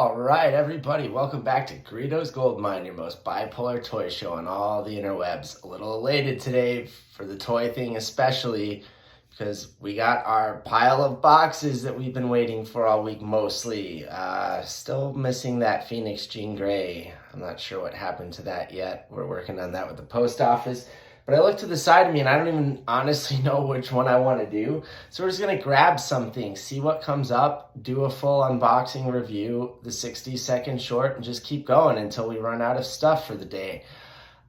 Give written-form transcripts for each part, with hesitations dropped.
All right, everybody, welcome back to Greedo's Gold Mine, your most bipolar toy show on all the interwebs. A little elated today for the toy thing, especially because we got our pile of boxes that we've been waiting for all week mostly. Still missing that Phoenix Jean Grey. I'm not sure what happened to that yet. We're working on that with the post office. But I look to the side of me and I don't even honestly know which one I want to do. So we're just going to grab something, see what comes up, do a full unboxing review, the 60-second short, and just keep going until we run out of stuff for the day.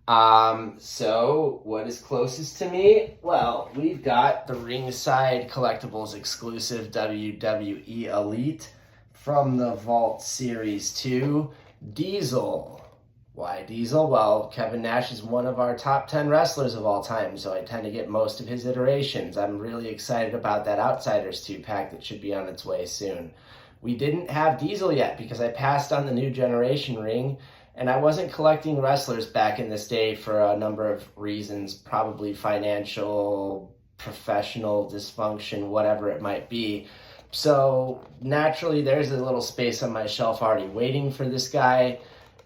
So what is closest to me? Well, we've got the Ringside Collectibles exclusive WWE Elite from the Vault Series 2, Diesel. Why Diesel? Well, Kevin Nash is one of our top 10 wrestlers of all time, so I tend to get most of his iterations. I'm really excited about that Outsiders 2-pack that should be on its way soon. We didn't have Diesel yet because I passed on the New Generation ring, and I wasn't collecting wrestlers back in this day for a number of reasons, probably financial, professional dysfunction, whatever it might be. So naturally, there's a little space on my shelf already waiting for this guy.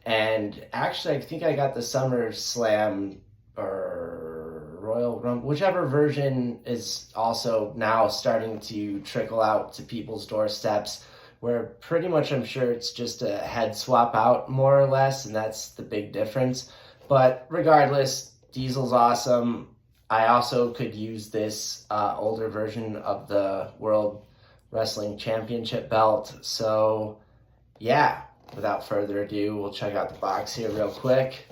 And actually, I think I got the SummerSlam or Royal Rumble, whichever version is also now starting to trickle out to people's doorsteps, where pretty much I'm sure it's just a head swap out more or less, and that's the big difference. But regardless, Diesel's awesome. I also could use this older version of the World Wrestling Championship belt. So, yeah. Without further ado, we'll check out the box here real quick,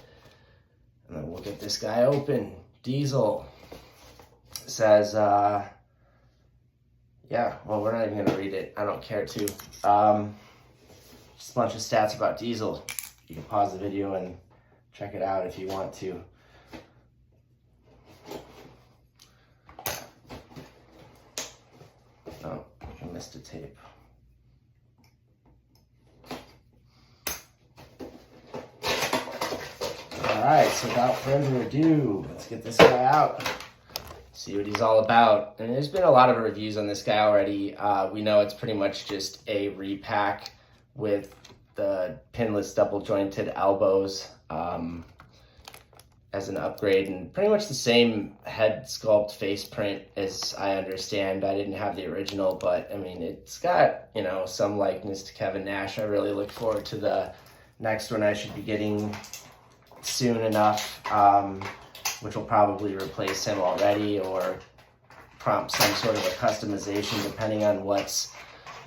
and then we'll get this guy open. Diesel. It says, yeah, well, we're not even going to read it. I don't care to. Just a bunch of stats about Diesel. You can pause the video and check it out if you want to. Oh, I missed a tape. All right, so without further ado, let's get this guy out, see what he's all about. And there's been a lot of reviews on this guy already. We know it's pretty much just a repack with the pinless double jointed elbows as an upgrade, and pretty much the same head sculpt face print as I understand. I didn't have the original, but I mean, it's got, you know, some likeness to Kevin Nash. I really look forward to the next one I should be getting soon enough, which will probably replace him already or prompt some sort of a customization depending on what's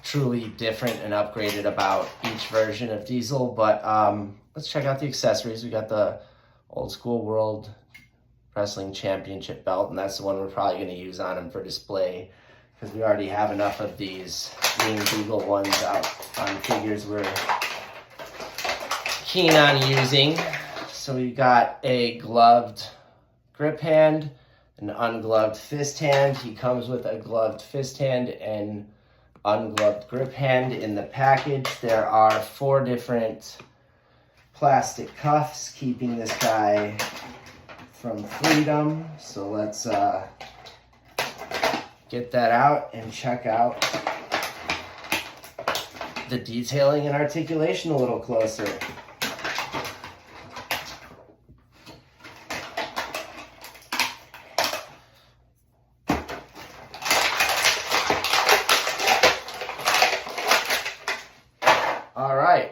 truly different and upgraded about each version of Diesel. But let's check out the accessories. We got the old school World Wrestling Championship belt, and that's the one we're probably going to use on him for display because we already have enough of these Winged Eagle ones out on figures we're keen on using. So we've got a gloved grip hand, an ungloved fist hand. He comes with a gloved fist hand and ungloved grip hand in the package. There are 4 different plastic cuffs keeping this guy from freedom. So let's get that out and check out the detailing and articulation a little closer.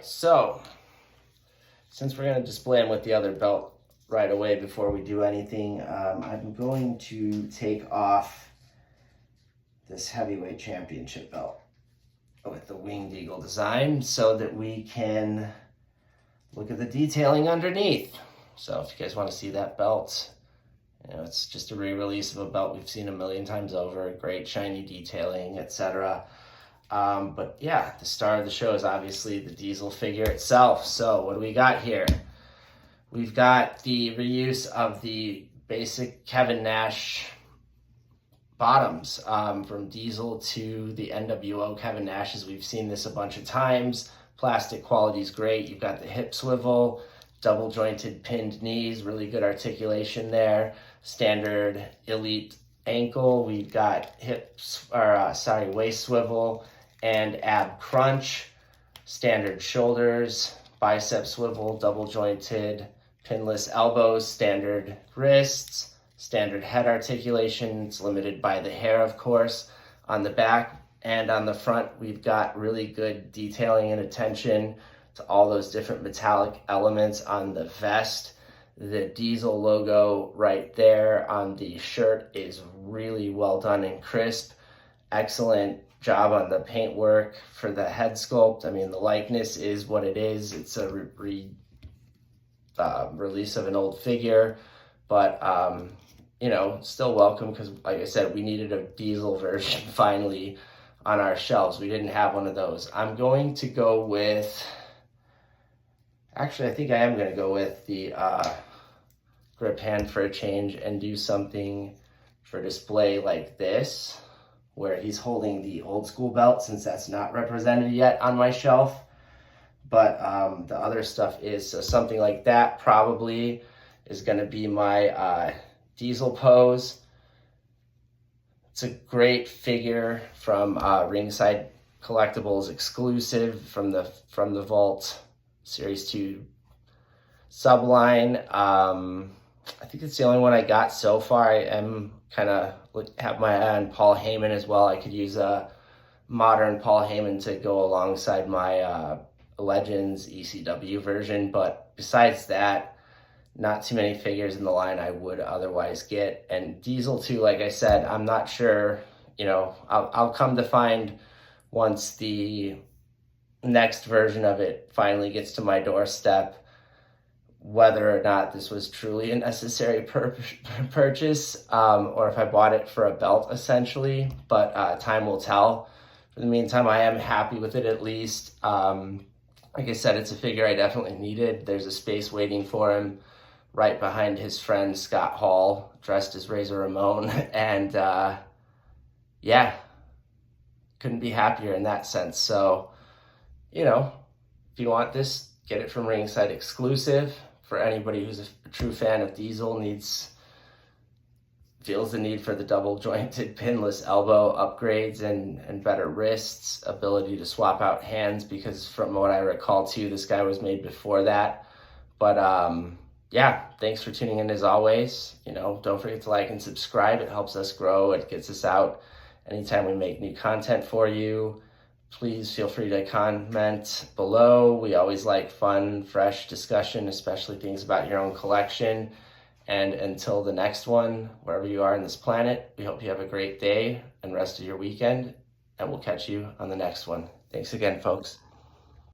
So, since we're going to display him with the other belt right away before we do anything, I'm going to take off this heavyweight championship belt with the Winged Eagle design so that we can look at the detailing underneath. So if you guys want to see that belt, you know, it's just a re-release of a belt we've seen a million times over, great shiny detailing, etc. But yeah, the star of the show is obviously the Diesel figure itself. So what do we got here? We've got the reuse of the basic Kevin Nash bottoms from Diesel to the NWO Kevin Nash's. We've seen this a bunch of times. Plastic quality is great. You've got the hip swivel, double jointed pinned knees, really good articulation there. Standard elite ankle. We've got waist swivel and ab crunch. standard shoulders, bicep swivel, double jointed, pinless elbows, standard wrists, standard head articulation. It's limited by the hair, of course. On the back and on the front, we've got really good detailing and attention to all those different metallic elements on the vest. The Diesel logo right there on the shirt is really well done and crisp. Excellent job on the paintwork for the head sculpt. I mean, the likeness is what it is. It's a release of an old figure, but you know, still welcome, because like I said, we needed a Diesel version finally on our shelves. We didn't have one of those. I'm going to go with, actually I think I am going to go with the grip hand for a change and do something for display like this, where he's holding the old school belt, since that's not represented yet on my shelf. But the other stuff is, so something like that probably is going to be my Diesel pose. It's a great figure from Ringside Collectibles exclusive from the Vault Series 2 subline. I think it's the only one I got so far. I am kind of have my eye on Paul Heyman as well. I could use a modern Paul Heyman to go alongside my Legends ECW version, but besides that, not too many figures in the line I would otherwise get. And Diesel too, like I said, I'm not sure, you know, I'll come to find once the next version of it finally gets to my doorstep, whether or not this was truly a necessary purchase, or if I bought it for a belt essentially, but time will tell. For the meantime, I am happy with it at least. Like I said, it's a figure I definitely needed. There's a space waiting for him right behind his friend Scott Hall, dressed as Razor Ramon, and yeah, couldn't be happier in that sense. So, you know, if you want this, get it from Ringside exclusive. For anybody who's a true fan of Diesel, feels the need for the double jointed pinless elbow upgrades and better wrists, ability to swap out hands, because from what I recall too, this guy was made before that. But yeah, thanks for tuning in as always. You know, don't forget to like and subscribe. It helps us grow. It gets us out anytime we make new content for you. Please feel free to comment below. We always like fun, fresh discussion, especially things about your own collection. And until the next one, wherever you are on this planet, we hope you have a great day and rest of your weekend, and we'll catch you on the next one. Thanks again, folks.